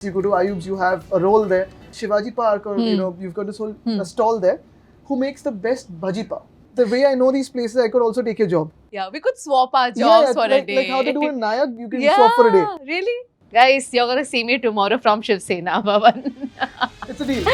You go to Ayub's, you have a roll there. Shivaji Park, or you've got this whole stall there. Who makes the best bhaji pav? The way I know these places, I could also take your job. Yeah, we could swap our jobs for a day. Like how they do in Nayak, you can swap for a day. Really? Guys, you're gonna see me tomorrow from Shiv Sena, Bhavan. It's a deal.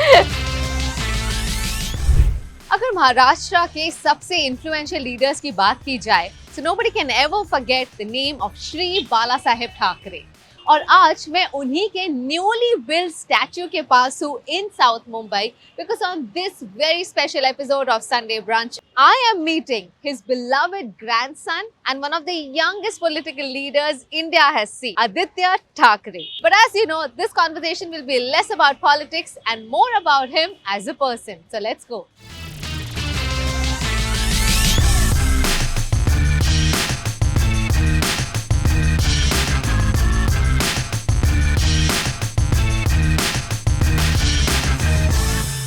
अगर महाराष्ट्र के सबसे influential leaders की बात की जाए, so nobody can ever forget the name of Shri Balasaheb Thackeray. और आज मैं उन्हीं के newly built statue के पास हूँ in South Mumbai because on this very special episode of Sunday Brunch, I am meeting his beloved grandson and one of the youngest political leaders India has seen, Aaditya Thackeray. But as you know, this conversation will be less about politics and more about him as a person. So let's go.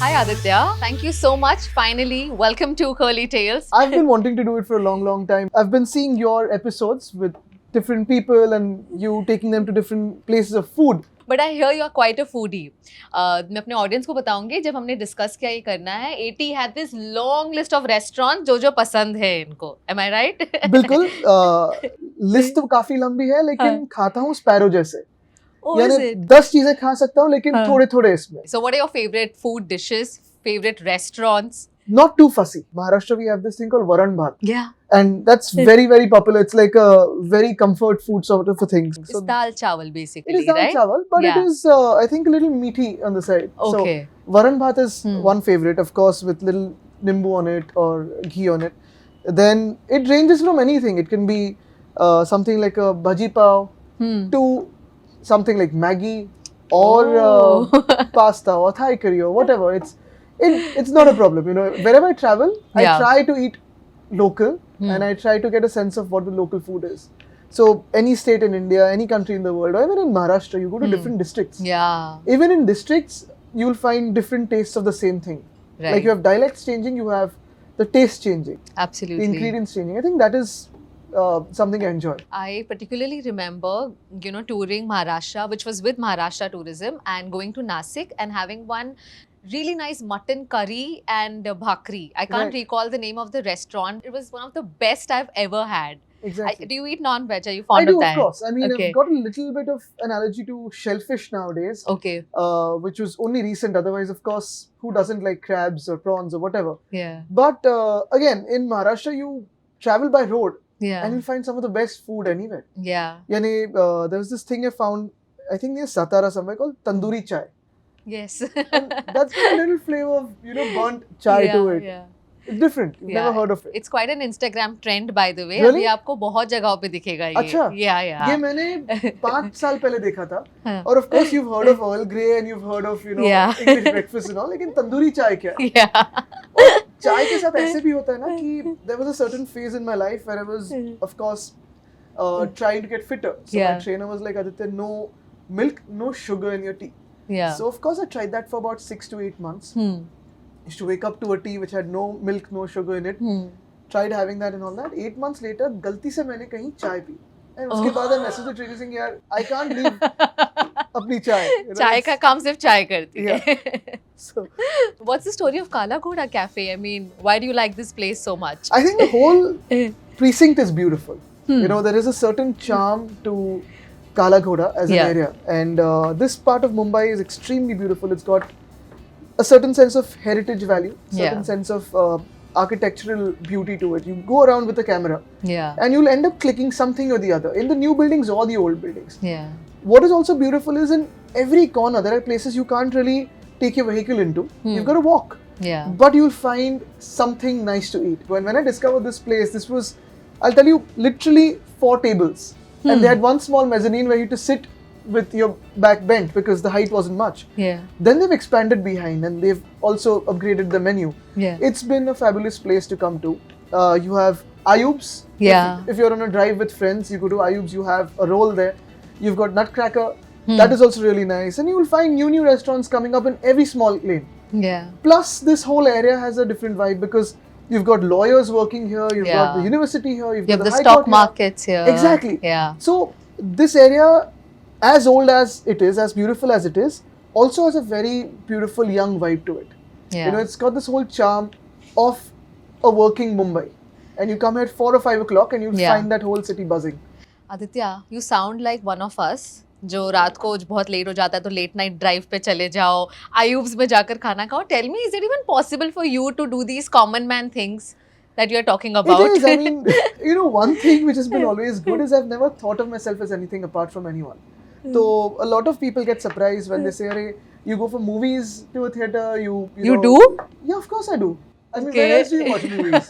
Hi Aaditya, thank you so much. Finally, welcome to Curly Tales. I've been wanting to do it for a long time. I've been seeing your episodes with different people and you taking them to different places of food. But I hear you are quite a foodie. मैं अपने audience को बताऊंगी जब हमने discuss किया ये करना है. 80 had this long list of restaurants जो पसंद है इनको. Am I right? बिल्कुल. लिस्ट तो काफी लंबी है लेकिन खाता हूँ स्पैरो जैसे. Oh, यानी is it? 10 चीजें खा सकता हूँ लेकिन थोड़े इसमें. So what are your favorite food dishes? Favorite restaurants? Not too fussy. Maharashtra, we have this thing called varan bhat. Yeah. And that's very popular. It's like a very comfort food sort of a thing. It's dal chawal basically, it is dal right? chawal, but it is, I think, a little meaty on the side. Okay. So, varan bhat is one favorite, of course, with little nimbu on it or ghee on it. Then it ranges from anything. It can be something like a bhaji pav to something like Maggi or pasta or Thai curry or whatever. It's not a problem. You know, wherever I travel, I try to eat local and I try to get a sense of what the local food is. So any state in India, any country in the world, or even in Maharashtra, you go to different districts. Yeah. Even in districts, you'll find different tastes of the same thing. Right. Like you have dialects changing, you have the taste changing. Absolutely. The ingredients changing. I think that is something I enjoy. I particularly remember, touring Maharashtra, which was with Maharashtra Tourism, and going to Nasik and having one really nice mutton curry and bhakri. I can't recall the name of the restaurant. It was one of the best I've ever had. Exactly. Do you eat non-veg? Are you fond of that? I do, of course. I mean, I've got a little bit of an allergy to shellfish nowadays. Okay. Which was only recent. Otherwise, of course, who doesn't like crabs or prawns or whatever? Yeah. But again, in Maharashtra, you travel by road. Yeah. And you'll find some of the best food anywhere. Yeah. Yani, there was this thing I found, I think near Satara somewhere, called tandoori chai. Yes. And that's got a little flavor of, burnt chai to it. Yeah. It's different. You've never heard of it. It's quite an Instagram trend, by the way. Really? अभी आपको बहुत जगहों पे दिखेगा ये. अच्छा. Yeah. ये मैंने 5 साल पहले देखा था. और of course you've heard of Earl Grey and you've heard of, English breakfast and all. लेकिन तंदूरी चाय क्या? Yeah. और चाय के साथ ऐसे भी होता है ना कि there was a certain phase in my life where I was, of course, trying to get fitter. So my trainer was like, Aditya, no milk, no sugar in your tea. Yeah. So of course I tried that for about 6 to 8 months. Used to wake up to a tea which had no milk, no sugar in it. Tried having that and all that. 8 months later, गलती से मैंने कहीं चाय P. And उसके बाद I messaged the trainer saying, यार, I can't leave अपनी चाय. चाय का काम सिर्फ चाय करती है. So, what's the story of Kala Ghoda Cafe? I mean, why do you like this place so much? I think the whole precinct is beautiful. There is a certain charm to Kala Ghoda as an area. And this part of Mumbai is extremely beautiful. It's got a certain sense of heritage value, certain sense of architectural beauty to it. You go around with a camera and you'll end up clicking something or the other in the new buildings or the old buildings. Yeah. What is also beautiful is in every corner there are places you can't really take your vehicle into. You've got to walk. Yeah. But you'll find something nice to eat. When I discovered this place, this was, I'll tell you, literally 4 tables. And they had one small mezzanine where you had to sit with your back bent because the height wasn't much. Yeah. Then they've expanded behind and they've also upgraded the menu. Yeah. It's been a fabulous place to come to. You have Ayub's. Yeah. If you're on a drive with friends, you go to Ayub's, you have a roll there. You've got Nutcracker. That is also really nice. And you will find new restaurants coming up in every small lane. Yeah. Plus, this whole area has a different vibe because you've got lawyers working here, you've got the university here, you've got the High stock Court markets here. Exactly. Yeah. So, this area as old as it is, as beautiful as it is, also has a very beautiful young vibe to it. Yeah. You know, it's got this whole charm of a working Mumbai. And you come here at 4 or 5 o'clock and you find that whole city buzzing. Aditya, you sound like one of us. जो रात को बहुत late हो जाता है तो late night drive पे चले जाओ, आयुब्स में जाकर खाना खाओ. Tell me, is it even possible for you to do these common man things that you're talking about? It is. I mean, you know, one thing which has been always good is I've never thought of myself as anything apart from anyone. So a lot of people get surprised when they say, "Arey, you go for movies to a theatre, you know, do? Yeah, of course I do. I mean, where else do you watch movies?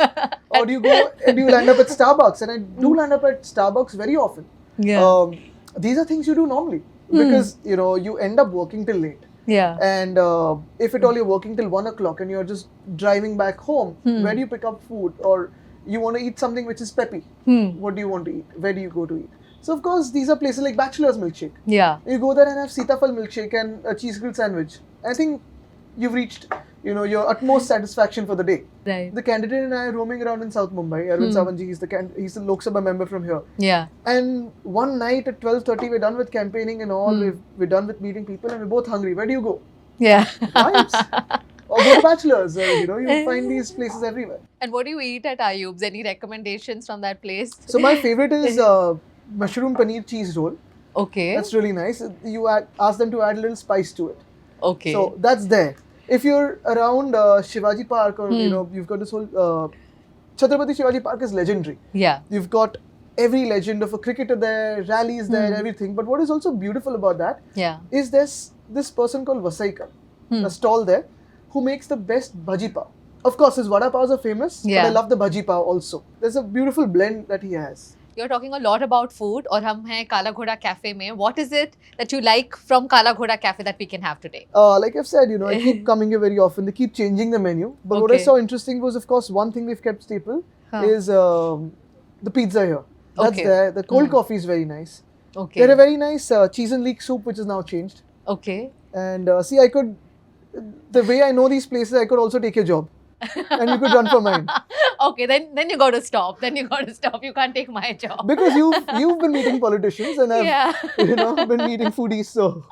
Or do you go and you land up at Starbucks? And I do land up at Starbucks very often. Yeah. These are things you do normally because, you know, you end up working till late. Yeah. And if at all you're working till 1 o'clock and you're just driving back home, where do you pick up food? Or you want to eat something which is peppy. What do you want to eat? Where do you go to eat? So of course, these are places like Bachelor's Milkshake. Yeah. You go there and have Sitafal milkshake and a cheese grill sandwich. I think you've reached, you know, your utmost satisfaction for the day. Right. The candidate and I are roaming around in South Mumbai. Arvind Savanji, he's the Lok Sabha member from here. Yeah. And one night at 12:30, we're done with campaigning and all. We're done with meeting people and we're both hungry. Where do you go? Yeah. Vibes. Or go to Bachelor's. You know, you find these places everywhere. And what do you eat at Ayub's? Any recommendations from that place? So my favorite is mushroom paneer cheese roll. Okay. That's really nice. You ask them to add a little spice to it. Okay. So that's there. If you're around Shivaji Park or, you know, you've got this whole... Chhatrapati Shivaji Park is legendary. Yeah. You've got every legend of a cricketer there, rallies there, everything. But what is also beautiful about that is there's this person called Vasaika, a stall there, who makes the best bhaji pav. Of course, his vada pavs are famous, but I love the bhaji pav also. There's a beautiful blend that he has. You're talking a lot about food और हम हैं काला घोड़ा cafe में. What is it that you like from Kala Ghoda Cafe that we can have today? Like I've said, you know, I keep coming here very often. They keep changing the menu. But what I saw interesting was, of course, one thing they've kept staple is the pizza here. That's there. The cold coffee is very nice. Okay. They had a very nice cheese and leek soup, which is now changed. Okay. And see, the way I know these places, I could also take your job. And you could run for mine. Okay, then you got to stop. Then you got to stop. You can't take my job. Because you've been meeting politicians and I've you know, been meeting foodies, so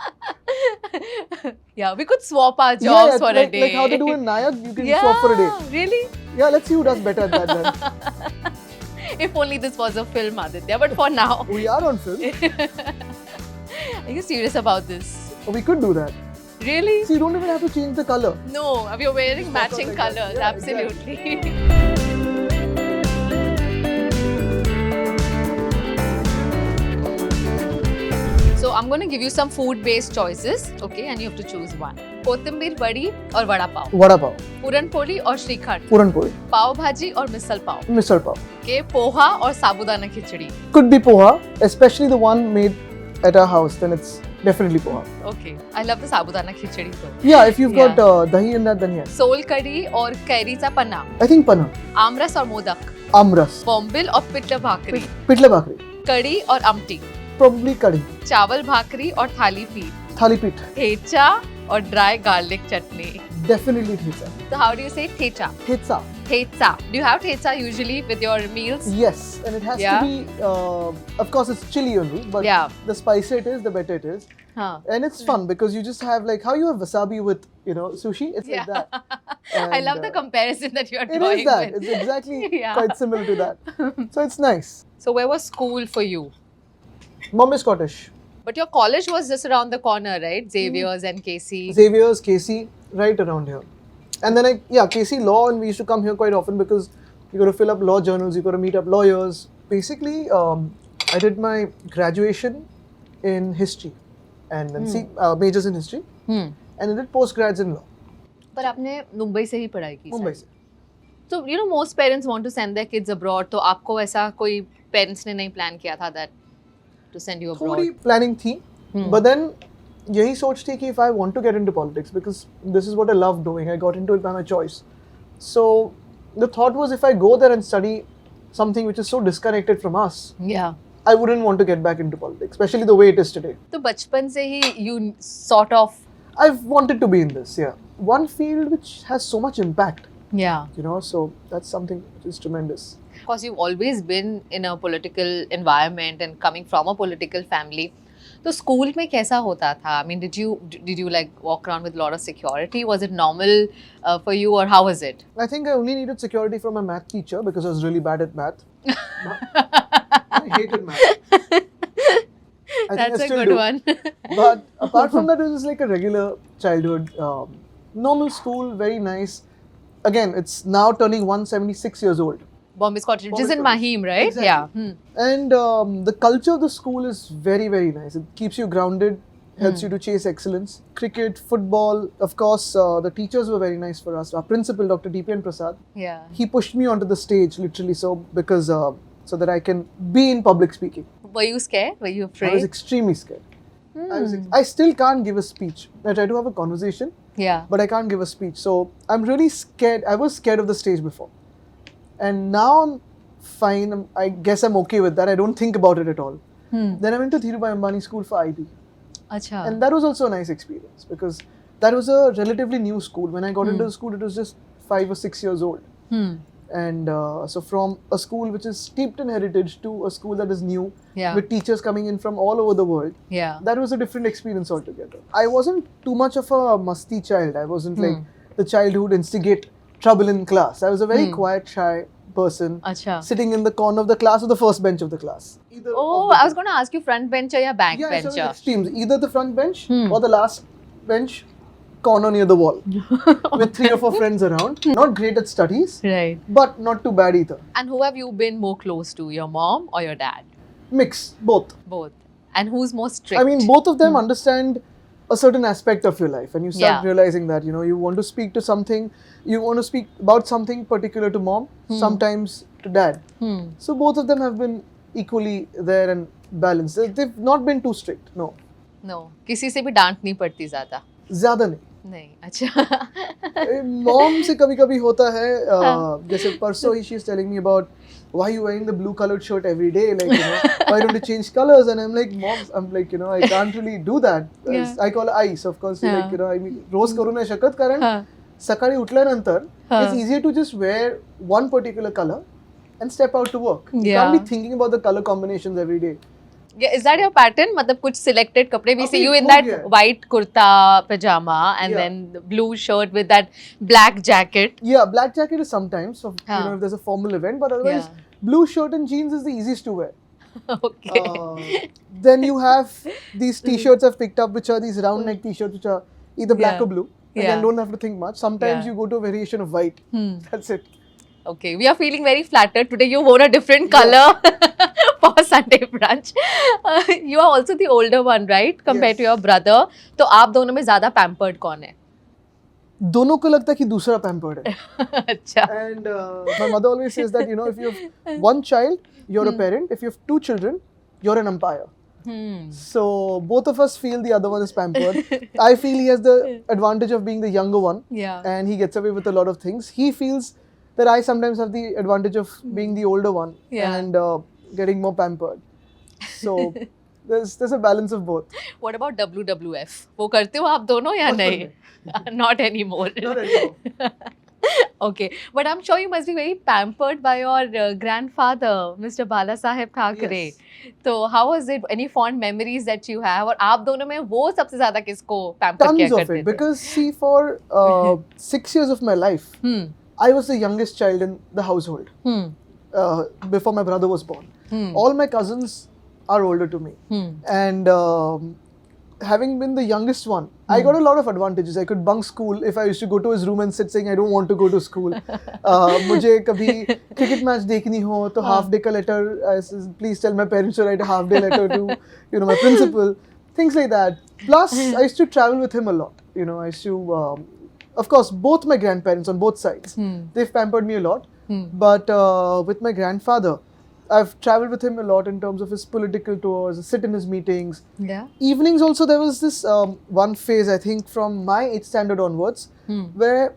yeah, we could swap our jobs for a day. Like how they do in Nayak, you can swap for a day. Really? Yeah, let's see who does better at that then. If only this was a film, Aditya. But for now, we are on film. Are you serious about this? We could do that. Really? So you don't even have to change the color. No, we are wearing matching colors. Yeah, absolutely. Exactly. So I'm going to give you some food-based choices, okay, and you have to choose one. Kothambir vadi or vada pav. Vada pav. Puran poli or shrikhand. Puran poli. Pav bhaji or misal pav. Misal pav. Okay, poha or sabudana khichdi. Could be poha, especially the one made at our house. Then it's definitely poha. Okay, I love the sabudana khichdi though. Yeah, if you've got dahi in that, then yes. Sol curry or kairi cha panna. I think panna. Amras or modak. Amras. Bombil or pitla bhakri. Pitla bhakri. Kadi or amti. Probably kadhi. Chawal bhakri or thali peet. Thali peet. Thecha or dry garlic chutney. Definitely thecha. So how do you say thecha? Thecha. Thecha. Do you have thecha usually with your meals? Yes, and it has to be, of course it's chili only, but the spicier it is, the better it is. And it's fun because you just have like how you have wasabi with, you know, sushi, it's like that. And, I love the comparison that you are doing. It is that. It's exactly quite similar to that. So it's nice. So where was school for you? Bombay Scottish. But your college was just around the corner, right? Xavier's and KC. Xavier's, KC, right around here. And then KC Law, and we used to come here quite often because you got to fill up law journals, you got to meet up lawyers. Basically, I did my graduation in history and then majors in history. And I did postgrads in law. But आपने मुंबई से ही पढ़ाई की? मुंबई से. So you know most parents want to send their kids abroad. तो आपको ऐसा कोई parents ने नहीं plan किया था that to send you abroad? थोड़ी planning थी, but then यही सोच थी कि if I want to get into politics because this is what I love doing, I got into it by my choice. So the thought was if I go there and study something which is so disconnected from us, I wouldn't want to get back into politics, especially the way it is today. तो बचपन से ही you sort of I've wanted to be in this, one field which has so much impact. You know, so that's something which is tremendous. Because you've always been in a political environment and coming from a political family. तो school में कैसा होता था? I mean, did you like walk around with a lot of security? Was it normal for you, or how was it? I think I only needed security from my math teacher because I was really bad at math. I hated math. That's a good one. But apart from that, it was like a regular childhood, normal school, very nice. Again, it's now turning 176 years old. Bombay Scottish, which is in Mahim, right? Exactly. Yeah. And the culture of the school is very, very nice. It keeps you grounded, helps you to chase excellence. Cricket, football, of course, the teachers were very nice for us. Our principal, Dr. T.P.N. Prasad, Yeah. he pushed me onto the stage, literally, because so that I can be in public speaking. Were you scared? Were you I was afraid? extremely scared. I still can't give a speech. I try to have a conversation, Yeah. but I can't give a speech. So I'm really scared. I was scared of the stage before. And now I'm fine. I guess I'm okay with that. I don't think about it at all. Then I went to Dhirubhai Ambani School for IB. Acha. And that was also a nice experience because that was a relatively new school. When I got into the school, it was just 5 or 6 years old. And so from a school which is steeped in heritage to a school that is new, Yeah. with teachers coming in from all over the world, Yeah. that was a different experience altogether. I wasn't too much of a musty child. I wasn't like the child who would instigate trouble in class. I was a very quiet, shy person, Acha. sitting in the corner of the class or the first bench of the class. Either Oh, of the I was going to ask you front bencher or back yeah, so bencher. extremes. Either the front bench or the last bench, corner near the wall, with 3 or 4 friends around. Not great at studies, Right. but not too bad either. And who have you been more close to, your mom or your dad? Mix, both. Both. And who's more strict? I mean, both of them understand a certain aspect of your life, and you start Yeah. realizing that you want to speak to something, you want to speak about something particular to mom, sometimes to dad. So both of them have been equally there and balanced. They've not been too strict. No, No. किसी से भी डांट नहीं पड़ती ज़्यादा. ज़्यादा नहीं. नहीं. अच्छा. मॉम से कभी-कभी होता है, जैसे परसों ही she is telling me about why you wearing the blue colored shirt every day, like why don't you change colors? And I'm like, mom, I can't really do that. Yeah. I call her I, so of course like I mean रोज करू नाही शकत कारण सकाळी उठल्यानंतर it's easier to just wear one particular color and step out to work. You Yeah. can't be thinking about the color combinations every day. Yeah, is that your pattern? मतलब कुछ selected कपड़े. We see अभी you in हो that गया है. white kurta pajama and Yeah. then the blue shirt with that black jacket. Yeah, black jacket is sometimes, so हाँ. if there's a formal event, but otherwise Yeah. blue shirt and jeans is the easiest to wear. Okay. Then you have these t-shirts I've picked up, which are these round neck t-shirts, which are either black Yeah. or blue. Again, Yeah. don't have to think much. Sometimes Yeah. you go to a variation of white. That's it. Okay, we are feeling very flattered today. You wore a different color for Sunday brunch. You are also the older one, right? Compared to Yes. your brother. तो आप दोनों में ज़्यादा pampered कौन है? दोनों को लगता है कि दूसरा pampered है. अच्छा. And my mother always says that if you have one child, you're a parent. If you have 2 children, you're an umpire. So both of us feel the other one is pampered. I feel he has the advantage of being the younger one, Yeah. and he gets away with a lot of things. He feels that I sometimes have the advantage of being the older one Yeah. and getting more pampered. So there's a balance of both. What about WWF? वो करते हो आप दोनों या नहीं? Not anymore. Not anymore. Okay, but I'm sure you must be very pampered by your grandfather, Mr. Balasaheb Thackeray. Yes. So how was it? Any fond memories that you have? और आप दोनों में वो सबसे ज़्यादा किसको pamper किया Tons of करते it. थे? Because see, for 6 years of my life, I was the youngest child in the household before my brother was born. All my cousins are older to me. And having been the youngest one, I got a lot of advantages. I could bunk school if I used to go to his room and sit saying, I don't want to go to school. मुझे कभी cricket match देखनी हो तो half day का letter, please tell my parents to write a half day letter to my principal. Things like that. Plus, I used to travel with him a lot. I used to, of course, both my grandparents on both sides, they've pampered me a lot. But with my grandfather, I've traveled with him a lot in terms of his political tours, sit in his meetings. Yeah. Evenings also, there was this one phase, I think, from my 8th standard onwards, where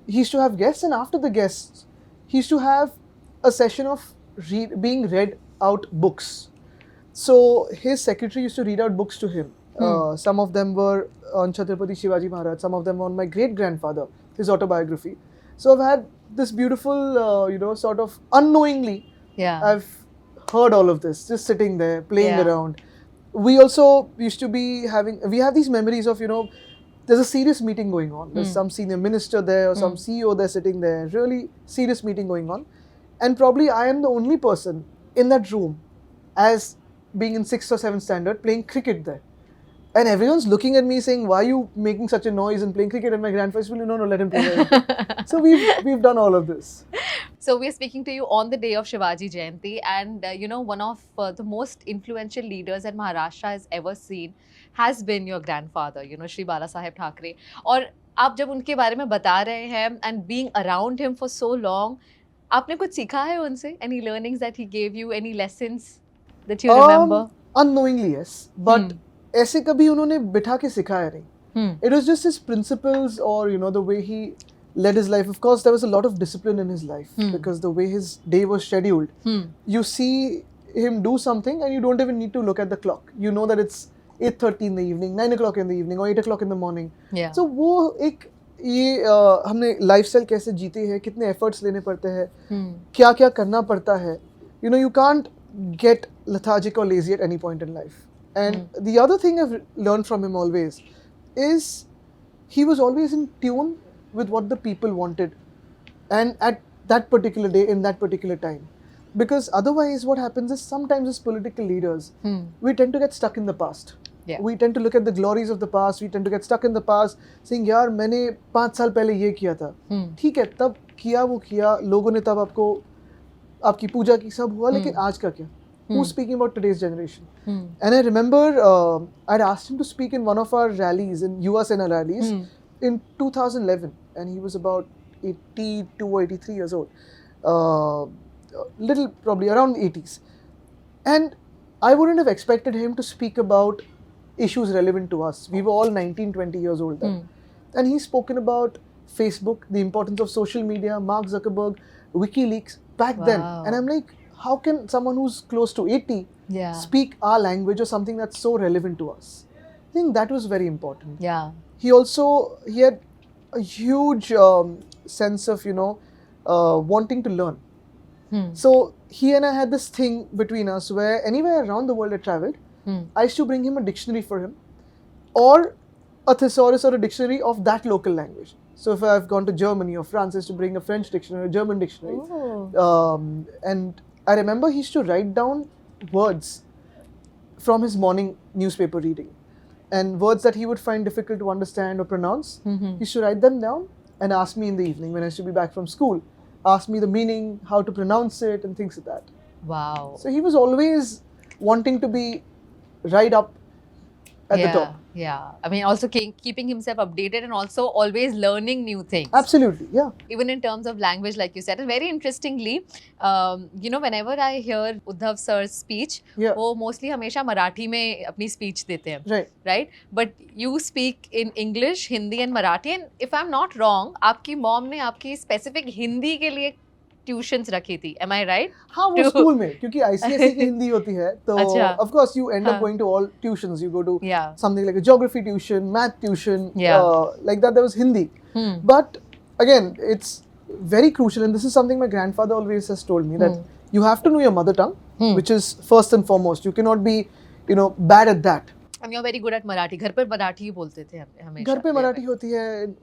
he used to have guests, and after the guests, he used to have a session of being read out books. So his secretary used to read out books to him. Some of them were on Chhatrapati Shivaji Maharaj, some of them on my great-grandfather, his autobiography. So I've had this beautiful, sort of unknowingly, Yeah. I've heard all of this, just sitting there, playing Yeah. around. we also used to be we have these memories of, there's a serious meeting going on. There's some senior minister there or some CEO there sitting there, really serious meeting going on. And probably I am the only person in that room as being in 6th or 7th standard playing cricket there. And everyone's looking at me saying, why are you making such a noise and playing cricket? And my grandfather said, no, let him play. So we've done all of this. So we're speaking to you on the day of Shivaji Jayanti, and one of the most influential leaders that Maharashtra has ever seen has been your grandfather, Shri Balasaheb Thackeray. और आप जब उनके बारे में बता रहे हैं and being around him for so long, आपने कुछ सीखा है उनसे? Any learnings that he gave you? Any lessons that you remember? Unknowingly, yes. But ऐसे कभी उन्होंने बिठा के सिखाया नहीं. It was just his principles or, the way he led his life. Of course, there was a lot of discipline in his life because the way his day was scheduled. You see him do something and you don't even need to look at the clock. You know that it's 8:30 in the evening, 9 o'clock in the evening or 8 o'clock in the morning. Yeah. So वो एक ये हमने lifestyle कैसे जीते हैं, कितने efforts लेने पड़ते हैं, क्या क्या करना पड़ता है. You can't get lethargic or lazy at any point in life. And the other thing I've learned from him always is he was always in tune with what the people wanted and at that particular day, in that particular time. Because otherwise what happens is sometimes as political leaders, we tend to get stuck in the past. Yeah. We tend to look at the glories of the past, we tend to get stuck in the past saying, यार मैंने 5 साल पहले ये किया था. ठीक है, तब किया वो किया, लोगों ने तब आपको आपकी पूजा की, सब हुआ, लेकिन आज का क्या? Who's speaking about today's generation? And I remember I'd asked him to speak in one of our rallies, in Sena rallies, in 2011, and he was about 82 or 83 years old, little probably around 80s. And I wouldn't have expected him to speak about issues relevant to us. We were all 19, 20 years old then. And he's spoken about Facebook, the importance of social media, Mark Zuckerberg, WikiLeaks back then. And I'm like, how can someone who's close to 80 speak our language or something that's so relevant to us? I think that was very important. Yeah. He had a huge sense of, wanting to learn. So he and I had this thing between us where anywhere around the world I traveled, I used to bring him a dictionary for him or a thesaurus or a dictionary of that local language. So if I've gone to Germany or France, I used to bring a French dictionary, a German dictionary. And I remember he used to write down words from his morning newspaper reading. And words that he would find difficult to understand or pronounce, he used to write them down and ask me in the evening when I used to be back from school, ask me the meaning, how to pronounce it and things like that. Wow. So he was always wanting to be right up at the top. Yeah. I mean, also keeping himself updated and also always learning new things. Absolutely, yeah. Even in terms of language, like you said. And very interestingly, whenever I hear Uddhav sir's speech, वो mostly हमेशा मराठी में अपनी speech देते हैं. Right? But you speak in English, Hindi and Marathi. And if I'm not wrong, आपकी mom ने आपकी specific Hindi के लिए ट्यूशंस रखी थी. Am I right? हाँ, वो स्कूल में, क्योंकि ICSE की हिंदी होती है, तो of course you end up going to all tuitions. You go to something like a geography tuition, math tuition, like that. There was Hindi, but again, it's very crucial, and this is something my grandfather always has told me, that you have to know your mother tongue, which is first and foremost. You cannot be, bad at that. And you're very good at Marathi. घर पर मराठी ही बोलते थे हमेशा. घर पे मराठी होती है.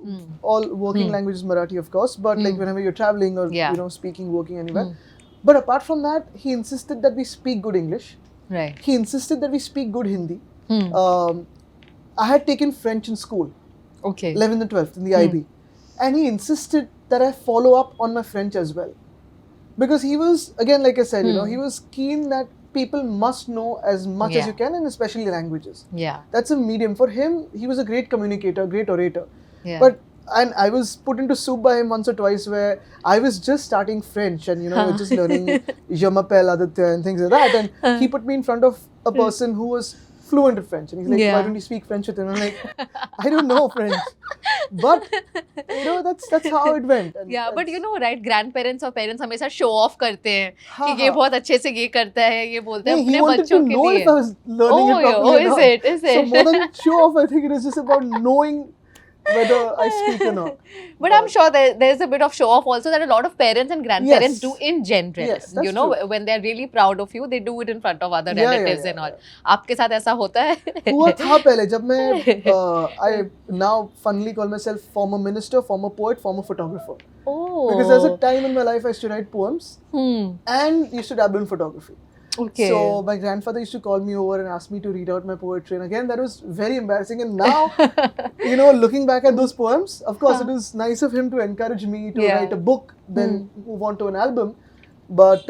All working language is Marathi, of course, but like whenever you're traveling or speaking, working anywhere. But apart from that, he insisted that we speak good English. Right. He insisted that we speak good Hindi. I had taken French in school. Okay. 11th and 12th in the IB, and he insisted that I follow up on my French as well, because he was, again, like I said, he was keen that people must know as much as you can, and especially languages. Yeah. That's a medium. For him, he was a great communicator, great orator. Yeah. And I was put into soup by him once or twice where I was just starting French and, just learning Je m'appelle Aditya and things like that. And he put me in front of a person who was fluent in French. And he's like, why don't you speak French with him? I'm like, I don't know French. But, that's how it went. And but right, grandparents or parents हमेशा show off करते हैं कि ये बहुत अच्छे से ये करता है, ये बोलते हैं अपने बच्चों के लिए. He wanted to know if I was learning it properly or not. Is it? So more than show off, I think it was just about knowing whether I speak or not. But I'm sure there's a bit of show off also that a lot of parents and grandparents Yes. do in general. Yes, that's you know, true. when they're really proud of you, they do it in front of other Yeah, relatives yeah, and all. yeah. आपके साथ ऐसा होता है? हुआ था पहले जब मैं I now funnily call myself former minister, former poet, former photographer. Oh. Because there's a time in my life I used to write poems and used to dabble in photography. Okay. So my grandfather used to call me over and ask me to read out my poetry, and again that was very embarrassing. And now, you know, looking back at those poems, of course it was nice of him to encourage me to write a book, then move on to an album. But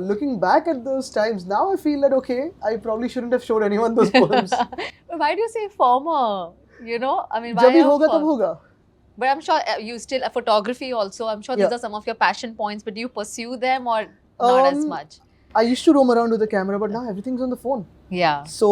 looking back at those times, now I feel that okay, I probably shouldn't have showed anyone those poems. But why do you say former? You know, I mean, why? जब भी होगा तब होगा. But I'm sure you still photography also. I'm sure these are some of your passion points. But do you pursue them or not as much? I used to roam around with the camera, but now everything's on the phone. Yeah. So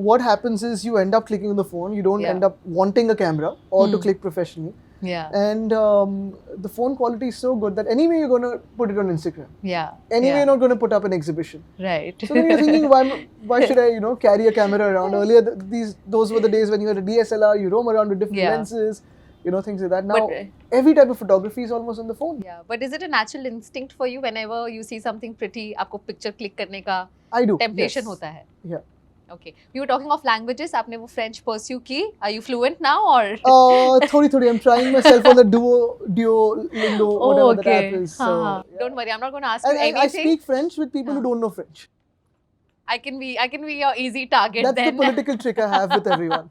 what happens is you end up clicking on the phone. You don't end up wanting a camera or to click professionally. Yeah. And the phone quality is so good that anyway you're going to put it on Instagram. Yeah. Anyway you're not going to put up an exhibition. Right. So then you're thinking, why should I, you know, carry a camera around? Earlier, those were the days when you had a DSLR, you roam around with different lenses, you know, things like that. Now, every type of photography is almost on the phone. Yeah. But is it a natural instinct for you whenever you see something pretty, आपको picture click करने का I do. temptation होता है? Yeah. Okay. You were talking of languages. आपने वो French pursue की? Are you fluent now or? Thodi. I'm trying myself on the Duolingo, whatever that app is. So, Don't worry. I'm not going to ask you anything. I speak French with people who don't know French. I can be your easy target. That's then. the political trick I have with everyone.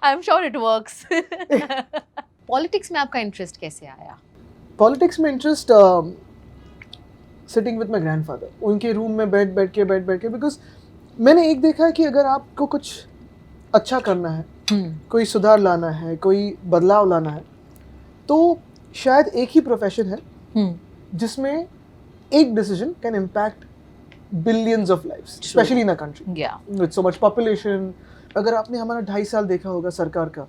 I'm sure it works. Politics में आपका interest कैसे आया? Politics में interest sitting with my grandfather. उनके room में बैठ के because मैंने एक देखा है कि अगर आपको कुछ अच्छा करना है, कोई सुधार लाना है, कोई बदलाव लाना है, तो शायद एक ही प्रोफेशन है जिसमें एक decision can impact billions of lives, especially in a country. Yeah. With so much population. अगर आपने हमारा 2.5 साल देखा होगा सरकार का,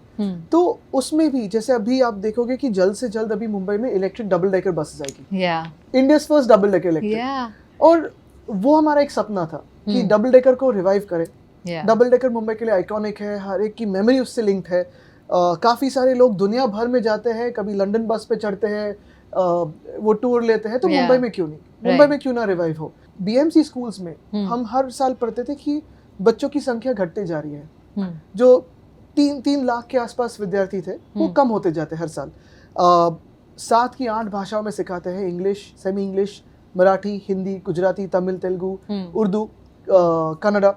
तो उसमें भी जैसे अभी आप देखोगे कि जल्द से जल्द अभी मुंबई में इलेक्ट्रिक डबल डेकर बसेस आएगी. Yeah. India's first double decker electric. Yeah. और वो हमारा एक सपना था कि डबल डेकर को रिवाइव करें. डबल डेकर मुंबई के लिए आइकॉनिक है, हर एक की मेमोरी उससे लिंक्ड है. काफ़ी सारे लोग दुनिया भर में जाते हैं, कभी लंदन बस पे चढ़ते हैं, वो टूर लेते हैं, तो मुंबई में क्यों नहीं, मुंबई में क्यों ना रिवाइव हो. बीएमसी स्कूल्स में हम हर साल पढ़ते थे कि बच्चों की संख्या घटते जा रही है. जो 3 लाख के आसपास विद्यार्थी थे वो कम होते जाते हर साल. 7 की 8 भाषाओं में सिखाते हैं, English, semi English, Marathi, Hindi, Gujarati, Tamil, Telugu, Urdu, Kannada.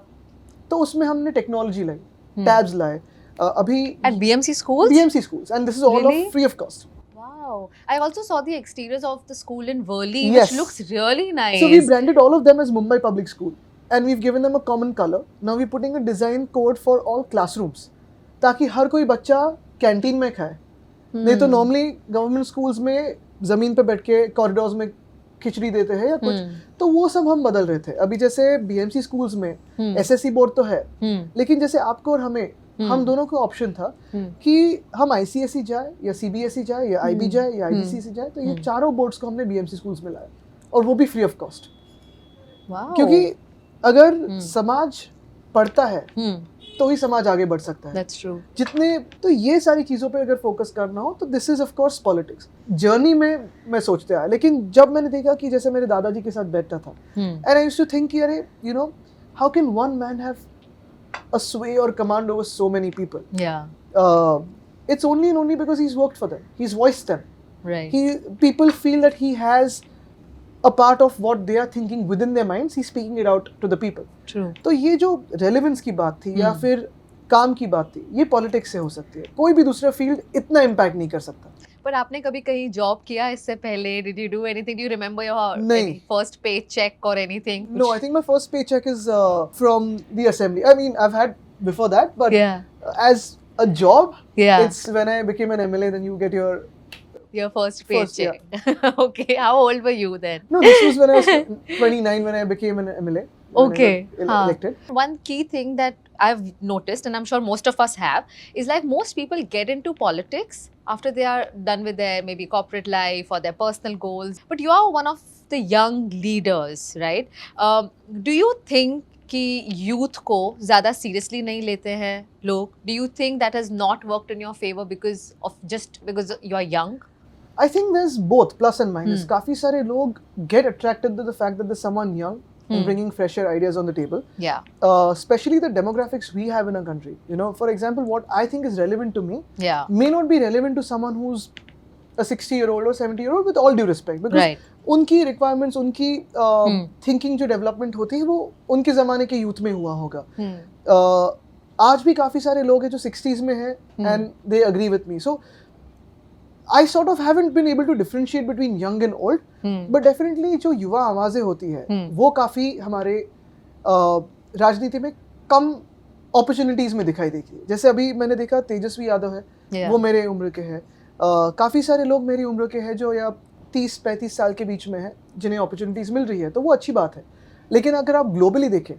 तो उसमें हमने टेक्नोलॉजी लाई, टैब्स लाए. अभी at BMC schools? BMC schools, and this is all Really? of free of cost. Wow. I also saw the exteriors of the school in Worli, Yes. which looks really nice. So we branded all of them as Mumbai Public School, and we've given them a common color. Now we're putting a design code for all classrooms, ताकि हर कोई बच्चा canteen में खाए. नहीं तो normally government schools में जमीन पे बैठ के कॉरिडोर्स में खिचड़ी देते हैं या कुछ, तो वो सब हम बदल रहे थे. अभी जैसे बीएमसी स्कूल्स में एसएससी बोर्ड तो है, लेकिन जैसे आपको और हमें, हम दोनों को ऑप्शन था कि हम आईसीएसई जाए या सीबीएसई जाए या आईबी जाए या आईबीसीएसई जाए. तो ये चारों बोर्ड्स को हमने बीएमसी स्कूल्स में लाया, और वो भी फ्री ऑफ कॉस्ट. क्योंकि अगर समाज पढ़ता है तो ही समाज आगे बढ़ सकता है. That's true. जितने तो ये सारी चीज़ों पे अगर फोकस करना हो तो this is of course politics. Journey में मैं सोचते आया, लेकिन जब मैंने देखा कि जैसे मेरे दादाजी के साथ बैठता था, and I used to think कि अरे you know how can one man have a sway or command over so many people. Yeah. It's only and only because he's worked for them. He's voiced them. Right. People feel that he has a part of what they are thinking within their minds. He's speaking it out to the people. True. तो ये जो relevance की बात थी या फिर काम की बात थी, ये politics से हो सकती है. कोई भी दूसरा फील्ड इतना impact नहीं कर सकता. पर आपने कभी कहीं जॉब किया इससे पहले? Did you do anything? Do you remember your first paycheck or anything? No, I think my first paycheck is from the assembly. I mean, I've had before that, but as a job, it's when I became an MLA, then you get your first paycheck. Okay, how old were you then? No, this was when I was 29 when I became an MLA. Okay. Elected. One key thing that I've noticed, and I'm sure most of us have, is like most people get into politics after they are done with their maybe corporate life or their personal goals. But you are one of the young leaders, right? Do you think कि youth को ज़्यादा seriously नहीं लेते हैं लोग? Do you think that has not worked in your favour because you are young? I think there's both plus and minus. काफी सारे लोग get attracted to the fact that there's someone young and bringing fresher ideas on the table. Yeah. Especially the demographics we have in our country. You know, for example, what I think is relevant to me may not be relevant to someone who's a 60-year-old or 70-year-old, with all due respect, because उनकी requirements, उनकी thinking जो development होती है वो उनके ज़माने के youth में हुआ होगा. आज भी काफी सारे लोग हैं जो 60s में हैं and they agree with me. So I sort of haven't been able to differentiate between young and old, but definitely जो युवा आवाजें होती है वो काफी हमारे राजनीति में कम opportunities में दिखाई देती है. जैसे अभी मैंने देखा तेजस्वी यादव है, वो मेरे उम्र के हैं. काफी सारे लोग मेरी उम्र के हैं जो या 30-35 साल के बीच में हैं जिन्हें opportunities मिल रही है, तो वो अच्छी बात है. लेकिन अगर आप ग्लोबली देखें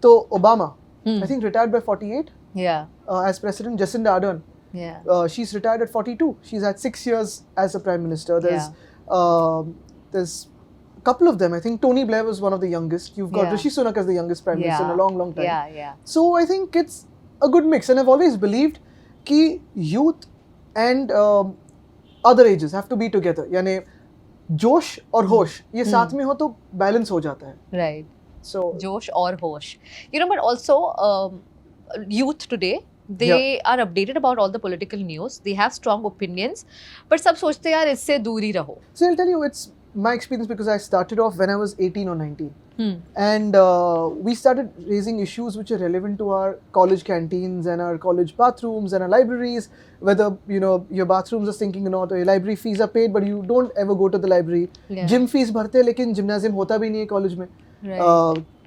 तो Obama I think retired by 48 as president. Jacinda Ardern, she's retired at 42. She's had 6 years as a prime minister. There's a couple of them. I think Tony Blair was one of the youngest. You've got Rishi Sunak as the youngest prime minister in a long time. So I think it's a good mix, and I've always believed कि youth and other ages have to be together. यानी जोश और होश ये साथ में हो तो बैलेंस हो जाता है. Right. So जोश और होश. You know, but also youth today, they are updated about all the political news. They have strong opinions, but सब सोचते हैं यार इससे दूर ही रहो. So I'll tell you, it's my experience because I started off when I was 18 or 19. And we started raising issues which are relevant to our college canteens and our college bathrooms and our libraries, whether, you know, your bathrooms are stinking or not, or your library fees are paid but you don't ever go to the library. Gym fees भरते हैं लेकिन gymnasium होता भी नहीं है college में.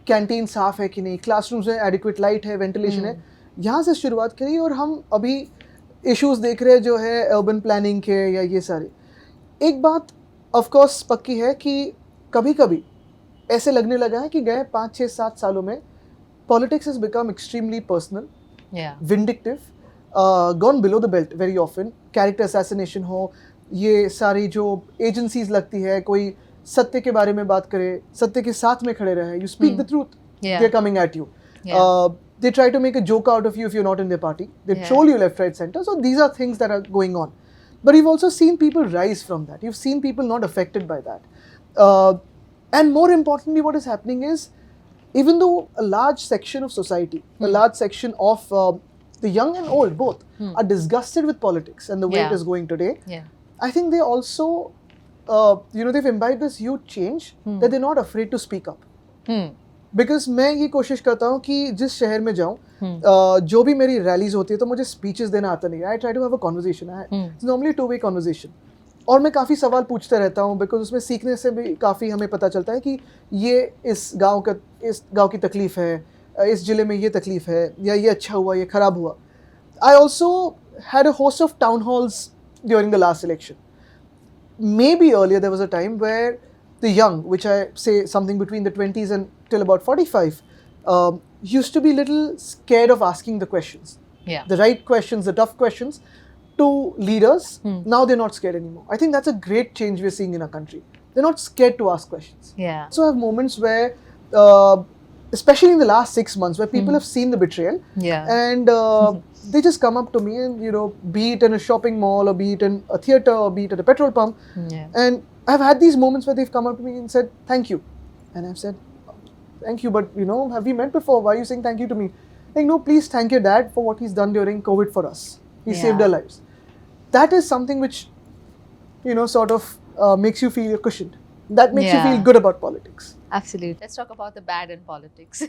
Canteen साफ है कि नहीं, क्लासरूम्स में एडिक्वेट लाइट है, वेंटिलेशन है. यहाँ से शुरुआत करी और हम अभी इश्यूज देख रहे हैं जो है अर्बन प्लानिंग के या ये सारे. एक बात ऑफ कोर्स पक्की है कि कभी कभी ऐसे लगने लगा है कि गए 5-6-7 सालों में politics has become extremely personal, vindictive, gone below the belt very often. Character assassination हो, ये सारी जो एजेंसीज लगती है, कोई सत्य के बारे में बात करे, सत्य के साथ में खड़े रहे. You speak the truth, they are coming at you. They try to make a joke out of you if you're not in their party. They troll you left, right, center. So these are things that are going on. But you've also seen people rise from that. You've seen people not affected by that. And more importantly, what is happening is, even though a large section of society, a large section of the young and old both are disgusted with politics and the way it is going today, I think they also, you know, they've imbibed this huge change that they're not afraid to speak up. Because मैं ये कोशिश करता हूँ कि जिस शहर में जाऊँ, जो भी मेरी रैलीज होती है तो मुझे स्पीचेस देना आता नहीं. I try to have a conversation. It's normally 2-way conversation. और मैं काफ़ी सवाल पूछते रहता हूँ बिकॉज उसमें सीखने से भी काफ़ी हमें पता चलता है कि ये इस गाँव की तकलीफ है, इस ज़िले में ये तकलीफ है, या ये अच्छा हुआ, ये ख़राब हुआ. I also had a host of town halls during the last election. Maybe earlier there was a time where the young, which I say something between the 20s and till about 45, used to be little scared of asking the questions. The right questions, the tough questions to leaders. Now they're not scared anymore. I think that's a great change we're seeing in our country. They're not scared to ask questions. So I have moments where, especially in the last 6 months, where people have seen the betrayal and they just come up to me and, you know, be it in a shopping mall or be it in a theatre or be it at a petrol pump, and I've had these moments where they've come up to me and said thank you, and I've said thank you, but you know, have we met before? Why are you saying thank you to me? Like, no, please thank your dad for what he's done during COVID for us. He saved our lives. That is something which, you know, sort of makes you feel cushioned. That makes you feel good about politics. Absolutely. Let's talk about the bad in politics.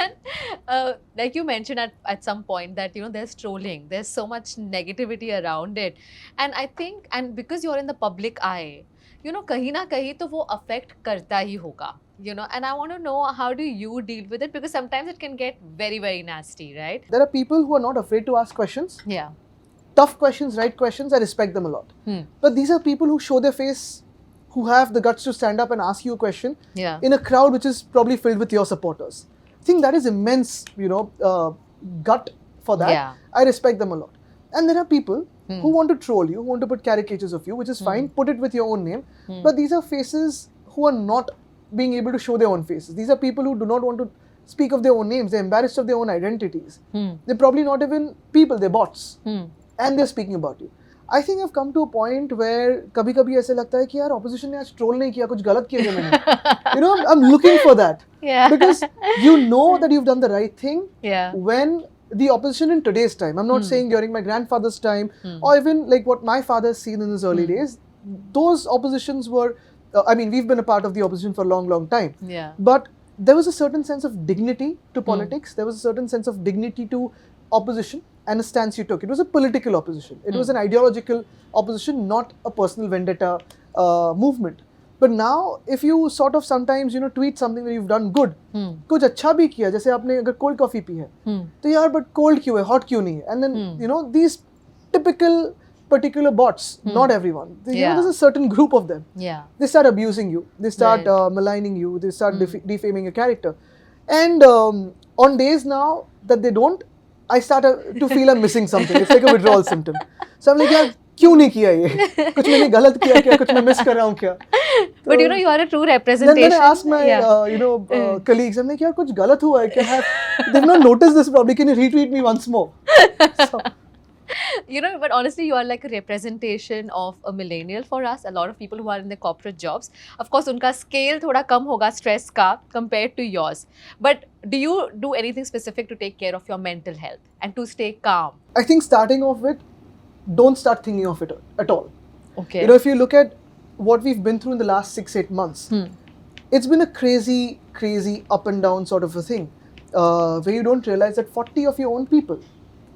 And, like you mentioned at some point that, you know, there's trolling, there's so much negativity around it, and I think, and because you're in the public eye, you know, kahin na kahin to wo affect karta hi hoga, you know, and I want to know, how do you deal with it, because sometimes it can get very, very nasty, right? There are people who are not afraid to ask questions. Tough questions, right questions. I respect them a lot. But these are people who show their face, who have the guts to stand up and ask you a question in a crowd which is probably filled with your supporters. I think that is immense, you know, gut for that. I respect them a lot. And there are people who want to troll you, who want to put caricatures of you, which is fine. Put it with your own name. But these are faces who are not being able to show their own faces. These are people who do not want to speak of their own names. They're embarrassed of their own identities. They're probably not even people, they're bots. And they're speaking about you. I think I've come to a point where कभी-कभी ऐसे लगता है कि यार opposition ने आज troll नहीं किया, कुछ गलत किया क्या मैंने? You know, I'm looking for that. Yeah. Because you know that you've done the right thing. Yeah. When the opposition in today's time, I'm not saying during my grandfather's time or even like what my father's seen in his early days, those oppositions were, I mean, we've been a part of the opposition for a long, long time. Yeah. But there was a certain sense of dignity to politics. There was a certain sense of dignity to opposition and a stance you took. It was a political opposition. It was an ideological opposition, not a personal vendetta movement. But now, if you sort of sometimes, you know, tweet something that you've done good, कुछ अच्छा भी किया, जैसे आपने अगर cold coffee P है, तो यार but cold क्यों है, hot क्यों नहीं है? And then, you know, these typical particular bots, not everyone. You know, there's a certain group of them. Yeah. They start abusing you. They start maligning you. They start defaming your character. And on days now that they don't, I start to feel I'm missing something. It's like a withdrawal symptom. So I'm like, यार क्यों नहीं किया ये? कुछ मैंने गलत किया क्या? कुछ मैं miss कर रहा हूँ क्या? But you know, you are a true representation. Then I ask my you know colleagues, I'm like, यार कुछ गलत हुआ है क्या? They've not noticed this probably. Can you retweet me once more? So, you know, but honestly, you are like a representation of a millennial for us. A lot of people who are in the corporate jobs. Of course, उनका scale थोड़ा कम होगा stress का compared to yours. But do you do anything specific to take care of your mental health and to stay calm? I think starting off with, don't start thinking of it at all. Okay. You know, if you look at what we've been through in the last 6-8 months, it's been a crazy, crazy up and down sort of a thing, where you don't realize that 40 of your own people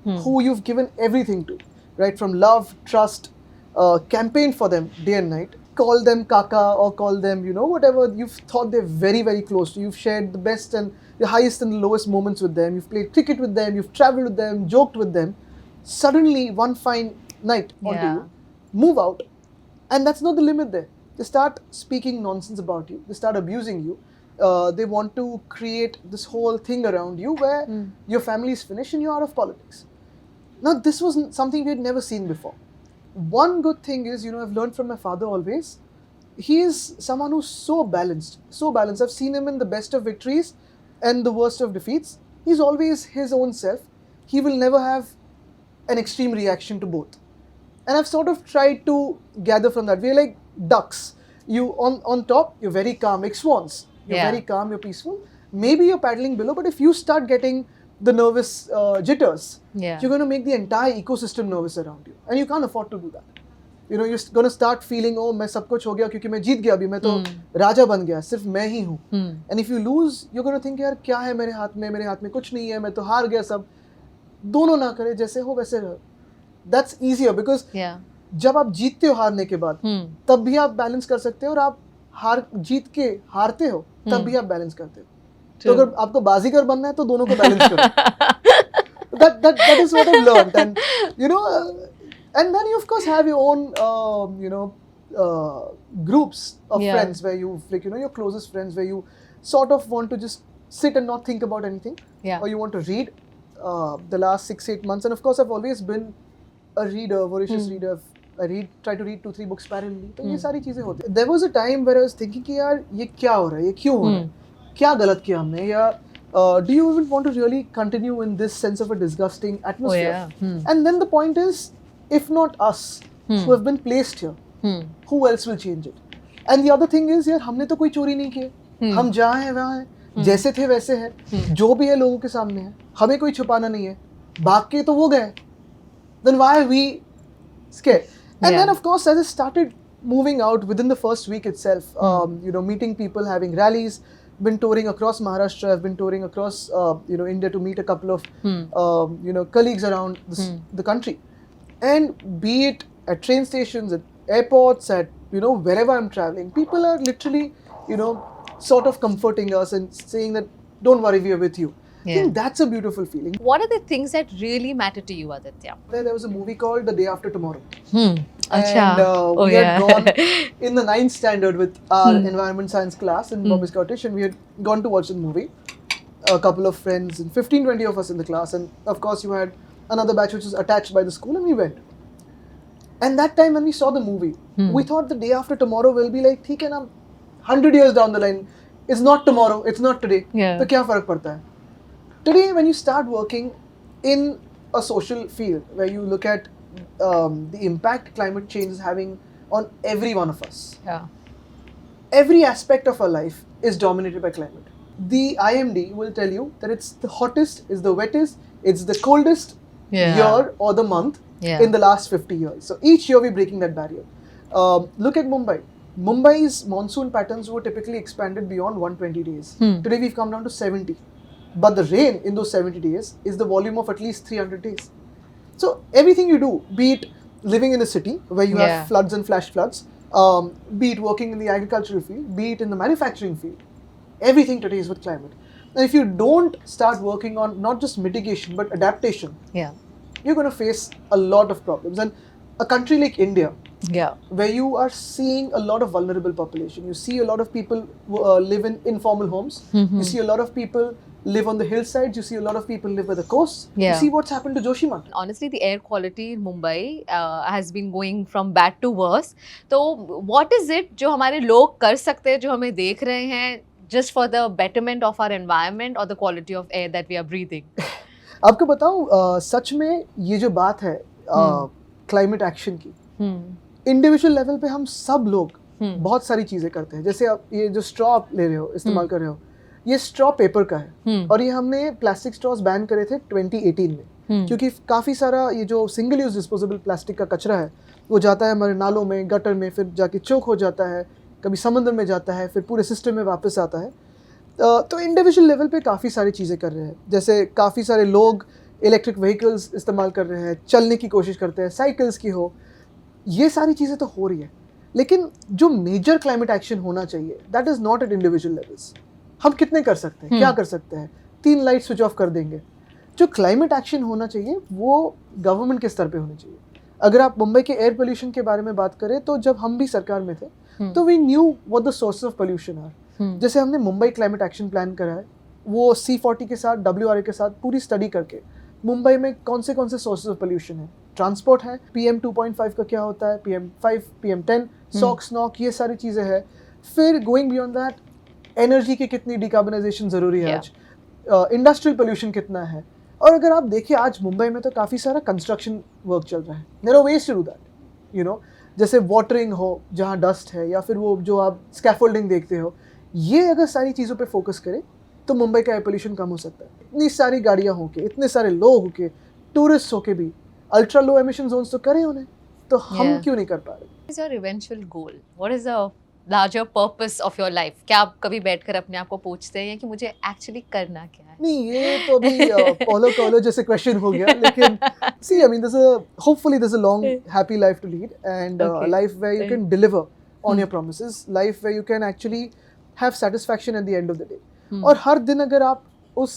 who you've given everything to, right, from love, trust, campaign for them day and night, call them kaka or call them, you know, whatever you've thought they're very, very close to. You've shared the best and the highest and the lowest moments with them. You've played cricket with them. You've traveled with them, joked with them. Suddenly, one fine night onto you, move out, and that's not the limit there. They start speaking nonsense about you. They start abusing you. They want to create this whole thing around you where your family is finished and you're out of politics. Now, this was something we had never seen before. One good thing is, you know, I've learned from my father always, he is someone who's so balanced, so balanced. I've seen him in the best of victories and the worst of defeats. He's always his own self. He will never have an extreme reaction to both. And I've sort of tried to gather from that. We're like ducks. You on top, you're very calm, like swans. You're very calm, you're peaceful. Maybe you're paddling below, but if you start getting the nervous jitters, you're going to make the entire ecosystem nervous around you. And you can't afford to do that. You know, you're going to start feeling, oh, मैं सब कुछ हो गया क्योंकि मैं जीत गया अभी, मैं तो राजा बन गया, सिर्फ मैं ही हूँ. And if you lose, you're going to think, यार क्या है मेरे हाथ में कुछ नहीं है, मैं तो हार गया सब. दोनों ना करे, जैसे हो वैसे रहो. That's easier because जब आप जीतते हो हारने के बाद, तब भी आप बैलेंस कर सकते हो, और आप जीत के हारते हो, तब भी आप बैलेंस करते हो. तो अगर आपको बाजीगर बनना है तो दोनों को बैलेंस करो. That is what I've learned. And you know, and then you of course have your own you know groups of friends where you, like, you know, your closest friends, where you sort of want to just sit and not think about anything, or you want to read. The last 6-8 months, and of course I've always been a reader, voracious reader. I try to read 2-3 books parallelly. तो ये सारी चीजें होती हैं. There was a time where I was thinking कि यार ये क्या हो रहा है, ये क्यों हो रहा है, क्या गलत किया हमने, या do you even want to really continue in this sense of a disgusting atmosphere? And then the point is, if not us who have been placed here, who else will change it? And the other thing is, यार हमने तो कोई चोरी नहीं की, हम जहाँ हैं वहाँ हैं, जैसे थे वैसे हैं, जो भी है लोगों के सामने है, हमें कोई छुपाना नहीं है, भाग के तो वो गए. Then why are we scared? And then of course, as I started moving out within the first week itself, you know, meeting people, having rallies, been touring across Maharashtra, I've been touring across you know, India to meet a couple of you know, colleagues around the country, and be it at train stations, at airports, at, you know, wherever I'm traveling, people are literally, you know, sort of comforting us and saying that don't worry, we are with you. I think that's a beautiful feeling. What are the things that really matter to you, Aaditya? There was a movie called The Day After Tomorrow. And we had gone in the 9th standard with our environment science class in Bombay Scottish, and we had gone to watch the movie. A couple of friends, and 15-20 of us in the class, and of course you had another batch which was attached by the school, and we went. And that time when we saw the movie, we thought The Day After Tomorrow will be like, theek hai na, 100 years down the line, It's not tomorrow, it's not today. Yeah. तो क्या फर्क पड़ता है? Today, when you start working in a social field where you look at the impact climate change is having on every one of us. Yeah. Every aspect of our life is dominated by climate. The IMD will tell you that it's the hottest, it's the wettest, it's the coldest year or the month in the last 50 years. So each year we're breaking that barrier. Look at Mumbai. Mumbai's monsoon patterns were typically expanded beyond 120 days. Today we've come down to 70. But the rain in those 70 days is the volume of at least 300 days. So everything you do, be it living in a city where you have floods and flash floods, be it working in the agricultural field, be it in the manufacturing field, everything today is with climate. And if you don't start working on not just mitigation but adaptation, you're going to face a lot of problems. And a country like India, where you are seeing a lot of vulnerable population, you see a lot of people live in informal homes, you see a lot of people live on the hillsides, you see a lot of people live by the coast, you see what's happened to Joshimath. Honestly, the air quality in Mumbai has been going from bad to worse. So what is it जो हमारे लोग कर सकते हैं, जो हमें देख रहे हैं, just for the betterment of our environment or the quality of air that we are breathing? आपको बताऊं, सच में ये जो बात है क्लाइमेट एक्शन की, इंडिविजुअल लेवल पे हम सब लोग बहुत सारी चीजें करते हैं. जैसे आप ये जो स्ट्रॉ आप ले रहे हो, इस्तेमाल कर रहे हो, ये स्ट्रॉ पेपर का है और ये हमने प्लास्टिक स्ट्रॉज बैन करे थे 2018 में, क्योंकि काफ़ी सारा ये जो सिंगल यूज डिस्पोजेबल प्लास्टिक का कचरा है वो जाता है हमारे नालों में, गटर में, फिर जाके चोक हो जाता है, कभी समंदर में जाता है, फिर पूरे सिस्टम में वापस आता है. तो इंडिविजुअल लेवल पे काफ़ी सारी चीज़ें कर रहे हैं. जैसे काफ़ी सारे लोग इलेक्ट्रिक व्हीकल्स इस्तेमाल कर रहे हैं, चलने की कोशिश करते हैं, साइकिल्स की हो, ये सारी चीज़ें तो हो रही है. लेकिन जो मेजर क्लाइमेट एक्शन होना चाहिए, that is not at individual levels. हम कितने कर सकते हैं, क्या कर सकते हैं? 3 लाइट स्विच ऑफ कर देंगे. जो क्लाइमेट एक्शन होना चाहिए वो गवर्नमेंट के स्तर पे होना चाहिए. अगर आप मुंबई के एयर पोल्यूशन के बारे में बात करें तो जब हम भी सरकार में थे तो we knew what the sources of pollution are. जैसे हमने मुंबई क्लाइमेट एक्शन प्लान करा है, वो C40 के साथ, WRA के साथ पूरी स्टडी करके मुंबई में कौन से सोर्सेज ऑफ पोल्यूशन है. ट्रांसपोर्ट है, PM 2.5 का क्या होता है, PM5, PM10, सॉक्स, नॉक, ये सारी चीज़ें हैं. फिर गोइंग बियॉन्ड दैट, एनर्जी की कितनी डिकार्बनाइजेशन ज़रूरी है आज, इंडस्ट्रियल पोल्यूशन कितना है. और अगर आप देखिए आज मुंबई में तो काफ़ी सारा कंस्ट्रक्शन वर्क चल रहा है. There are ways to do that, you know, जैसे वाटरिंग हो जहाँ डस्ट है, या फिर वो जो आप स्कैफोल्डिंग देखते हो, ये अगर सारी चीज़ों पे फोकस करें तो मुंबई का एयर पोल्यूशन कम हो सकता है. इतनी सारी गाड़ियाँ होके, इतने सारे लोग होके, टूरिस्ट होके भी अल्ट्रा लो एमिशन जोन्स तो करें उन्हें, तो हम क्यों नहीं कर पा रहे? What is your eventual goal? What is the larger purpose of your life? क्या आप कभी बैठकर अपने आप को पूछते हैं कि मुझे एक्चुअली करना क्या है? नहीं, ये तो अभी पोलो जैसे क्वेश्चन हो गया. लेकिन see, I mean, hopefully there's a long happy life to lead, and a life where you can deliver on your promises, life where you can actually have satisfaction at the end of the day. और हर दिन अगर आप उस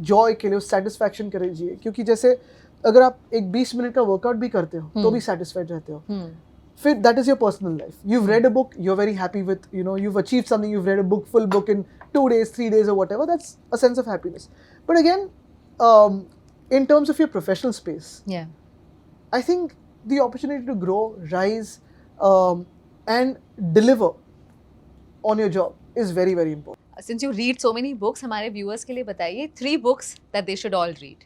Joy के लिए, उस satisfaction के लिए, क्योंकि जैसे अगर आप एक 20 मिनट का वर्कआउट भी करते हो तो भी सेटिस्फाइड रहते हो. फिर that is your personal life. you've read a book, you're very happy with, you know, you've achieved something, you've read a book, full book in 2 days, 3 days or whatever, that's a sense of happiness. But again, in terms of your professional space, I think the opportunity to grow, rise, and deliver on your job is very, very important. Since you read so many books, हमारे viewers के लिए बताइए 3 books that they should all read.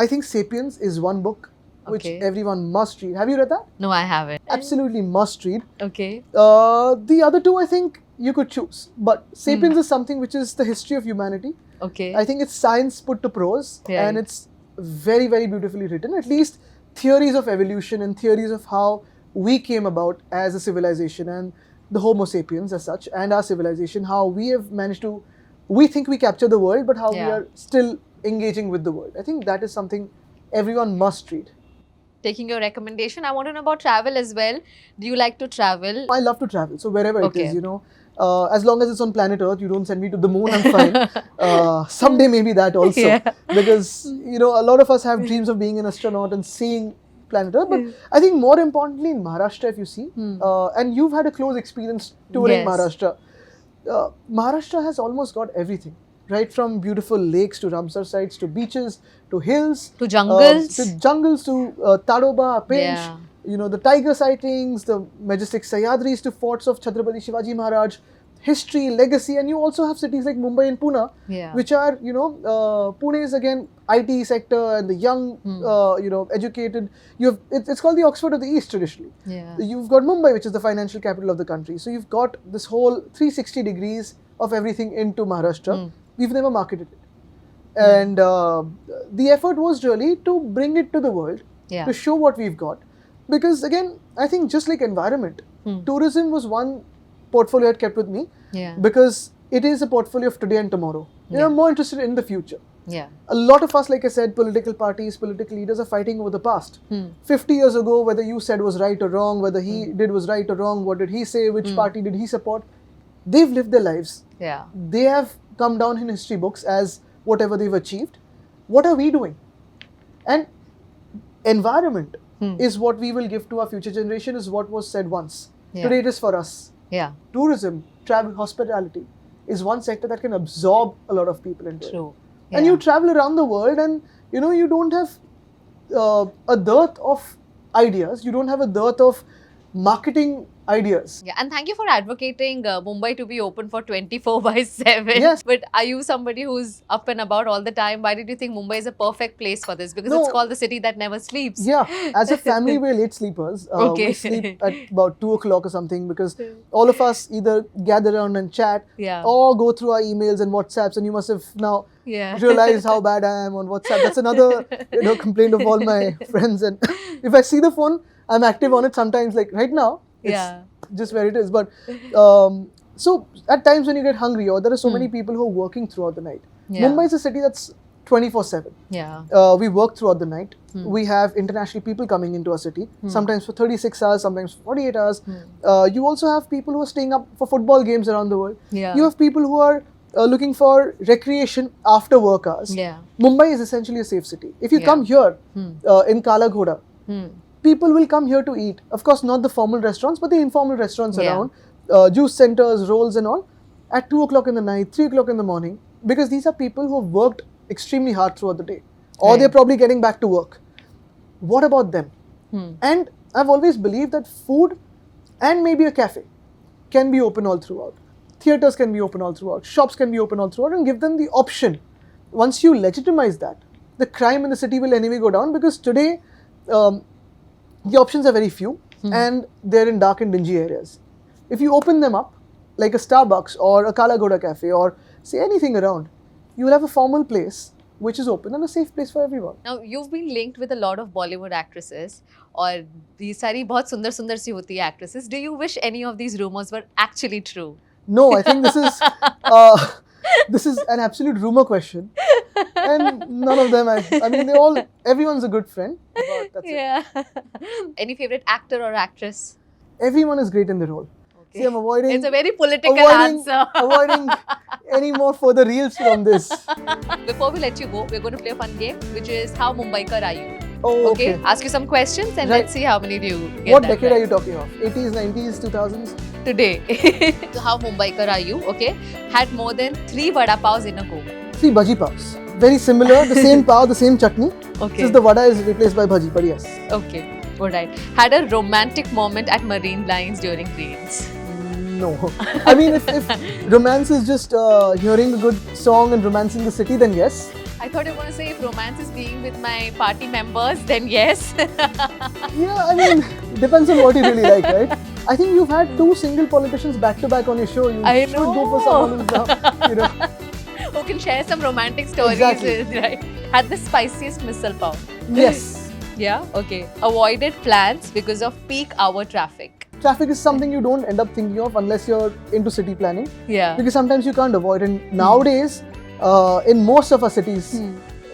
I think Sapiens is one book which everyone must read. Have you read that? No, I haven't. Absolutely must read. Okay. The other 2 I think you could choose, but Sapiens is something which is the history of humanity. Okay. I think it's science put to prose, and it's very, very beautifully written. At least theories of evolution and theories of how we came about as a civilization, and the Homo sapiens as such, and our civilization, how we have managed to, we think we capture the world, but how we are still engaging with the world. I think that is something everyone must read. Taking your recommendation, I want to know about travel as well. Do you like to travel? I love to travel, so wherever it is, you know, as long as it's on planet Earth, you don't send me to the moon, I'm fine. Someday maybe that also, because you know, a lot of us have dreams of being an astronaut and seeing planet Earth. But I think more importantly in Maharashtra, if you see, and you've had a close experience touring Maharashtra. Maharashtra has almost got everything. Right from beautiful lakes to Ramsar sites to beaches to hills to jungles to Tadoba, Pinch. the tiger sightings, the majestic Sahyadris to forts of Chhatrapati Shivaji Maharaj, history, legacy, and you also have cities like Mumbai and Pune, which are, Pune is again IT sector and the young, educated. It's called the Oxford of the East traditionally. Yeah. You've got Mumbai, which is the financial capital of the country. So you've got this whole 360 degrees of everything into Maharashtra. We've never marketed it. And the effort was really to bring it to the world, to show what we've got. Because again, I think just like environment, tourism was one portfolio I kept with me. Because it is a portfolio of today and tomorrow. I'm more interested in the future. A lot of us, like I said, political parties, political leaders are fighting over the past. 50 years ago, whether you said was right or wrong, whether he did was right or wrong, what did he say, which party did he support, they've lived their lives. They have come down in history books as whatever they've achieved. What are we doing? And environment is what we will give to our future generation, is what was said once. Today it is for us. Tourism, travel, hospitality is one sector that can absorb a lot of people into it. And you travel around the world and, you don't have a dearth of ideas. You don't have a dearth of marketing ideas. And thank you for advocating Mumbai to be open for 24/7. Yes. But are you somebody who's up and about all the time? Why did you think Mumbai is a perfect place for this? Because it's called the city that never sleeps. As a family, we're late sleepers. We sleep at about 2 o'clock or something, because all of us either gather around and chat or go through our emails and WhatsApps, and you must have now realized how bad I am on WhatsApp. That's another complaint of all my friends. And if I see the phone, I'm active on it sometimes, like right now. It's just where it is. But so at times when you get hungry, or there are so many people who are working throughout the night. Mumbai is a city that's 24/7. We work throughout the night. We have international people coming into our city, sometimes for 36 hours, sometimes 48 hours. You also have people who are staying up for football games around the world. You have people who are looking for recreation after work hours. Mumbai is essentially a safe city. If you come here in Kala Ghoda, people will come here to eat. Of course, not the formal restaurants, but the informal restaurants around. Juice centers, rolls and all. At 2 o'clock in the night, 3 o'clock in the morning. Because these are people who have worked extremely hard throughout the day. Or they're probably getting back to work. What about them? And I've always believed that food and maybe a cafe can be open all throughout. Theatres can be open all throughout. Shops can be open all throughout, and give them the option. Once you legitimize that, the crime in the city will anyway go down, because today the options are very few and they're in dark and dingy areas. If you open them up, like a Starbucks or a Kala Ghoda cafe or say anything around, you will have a formal place which is open and a safe place for everyone. Now, you've been linked with a lot of Bollywood actresses, और ये सारी बहुत सुंदर सुंदर सी होती है actresses. Do you wish any of these rumors were actually true? No, I think this is an absolute rumor question. And none of them, I mean, everyone's a good friend, but that's it. Any favorite actor or actress? Everyone is great in the role. See, I'm avoiding... It's a very political answer. Avoiding any more further reels from this. Before we let you go, we're going to play a fun game, which is How Mumbaikar Are You? Oh, okay. Ask you some questions and let's see how many do you get. What decade are you talking of? 80s, 90s, 2000s? Today. So how Mumbaikar are you? Okay. Had more than 3 vada paos in a go. 3 bhaji paos. Very similar, the same pav, the same chutney. Okay. Just the vada is replaced by bhaji, but yes. Okay. Alright. Had a romantic moment at Marine Lines during rains. No. I mean, if romance is just hearing a good song and romancing the city, then yes. I thought you were going to say if romance is being with my party members, then yes. Yeah, I mean, depends on what you really like, right? I think you've had 2 single politicians back to back on your show. You should go for someone who's now, who can share some romantic stories, right? Had the spiciest missile pav. Yes. Yeah? Okay. Avoided plans because of peak hour traffic. Traffic is something you don't end up thinking of unless you're into city planning. Yeah. Because sometimes you can't avoid. And nowadays, in most of our cities,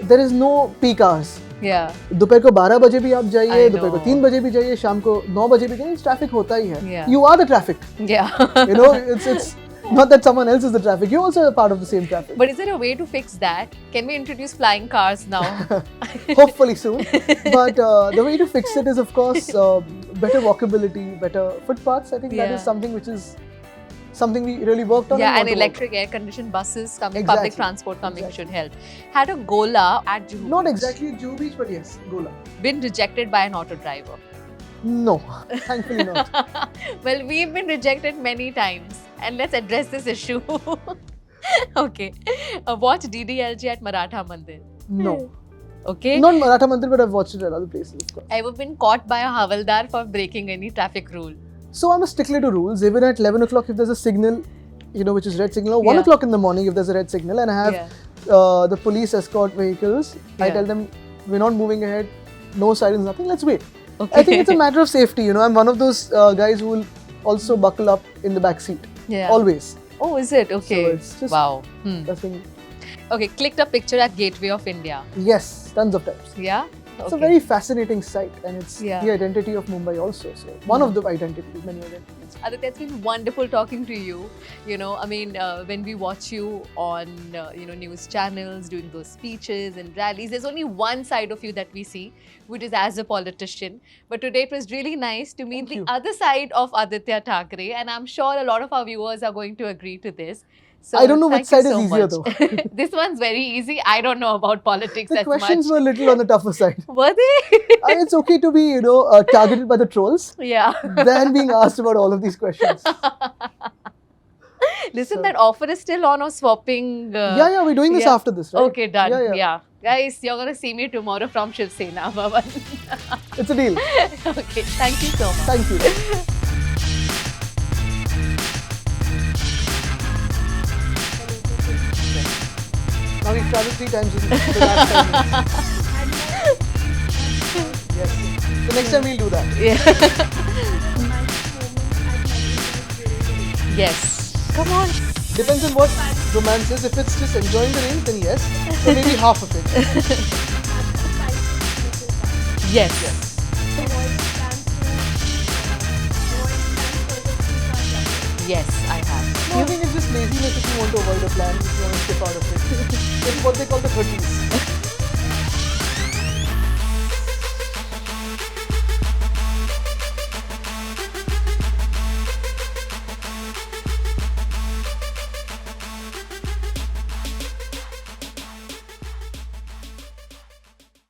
there is no peak hours. Yeah. दोपहर को 12 बजे भी आप जाइए, दोपहर को 3 बजे भी जाइए, शाम को 9 बजे भी जाइए, traffic होता ही है. Yeah. You are the traffic. Yeah. It's not that someone else is the traffic. You're also a part of the same traffic. But is there a way to fix that? Can we introduce flying cars now? Hopefully soon. But the way to fix it is, of course, better walkability, better footpaths. I think that is something which is something we really worked on. Yeah, and electric air-conditioned buses coming, public transport coming should help. Had a gola at Juhu Not Beach. exactly Juhu Beach, but yes, gola. Been rejected by an auto driver. No, thankfully not. Well, we've been rejected many times, and let's address this issue. Okay. Watch DDLJ at Maratha Mandir. No. Okay. Not Maratha Mandir, but I've watched it at other places. Of course. Ever been caught by a Havaldar for breaking any traffic rule? So I'm a stickler to rules. Even at 11 o'clock, if there's a signal, which is red signal, or 1 o'clock in the morning, if there's a red signal, and I have the police escort vehicles, I tell them, we're not moving ahead, no sirens, nothing, let's wait. Okay. I think it's a matter of safety. I'm one of those guys who will also buckle up in the back seat. Yeah. Always. Oh, is it? Okay. So it's just wow. nothing. Okay, clicked a picture at Gateway of India. Yes, tons of times. Yeah? It's a very fascinating site, and it's Yeah. the identity of Mumbai also. So one of the identities, many identities. Aditya, it's been wonderful talking to you. When we watch you on, news channels, doing those speeches and rallies, there's only one side of you that we see, which is as a politician. But today it was really nice to meet the other side of Aaditya Thackeray, and I'm sure a lot of our viewers are going to agree to this. So I don't know which side is so easier much. though. This one's very easy. I don't know about politics The as much. questions were a little on the tougher side. Were they? It's okay to be, targeted by the trolls Yeah. than being asked about all of these questions. Listen, that offer is still on or swapping? Yeah, we're doing this after this, right? Okay, done. Yeah. Guys, you're going to see me tomorrow from Sena. It's a deal. Okay, thank you so much. Thank you. Now we've traveled 3 times in the last 5 minutes. Yes. The next time we'll do that. Yeah. Yes. Come on. Depends on what romance is. If it's just enjoying the rain, then yes. Or maybe half of it. Yes. Yes, I have. No, I think it's just laziness if you want to avoid a plan, if you want to skip out of it. It's what they call the 30s.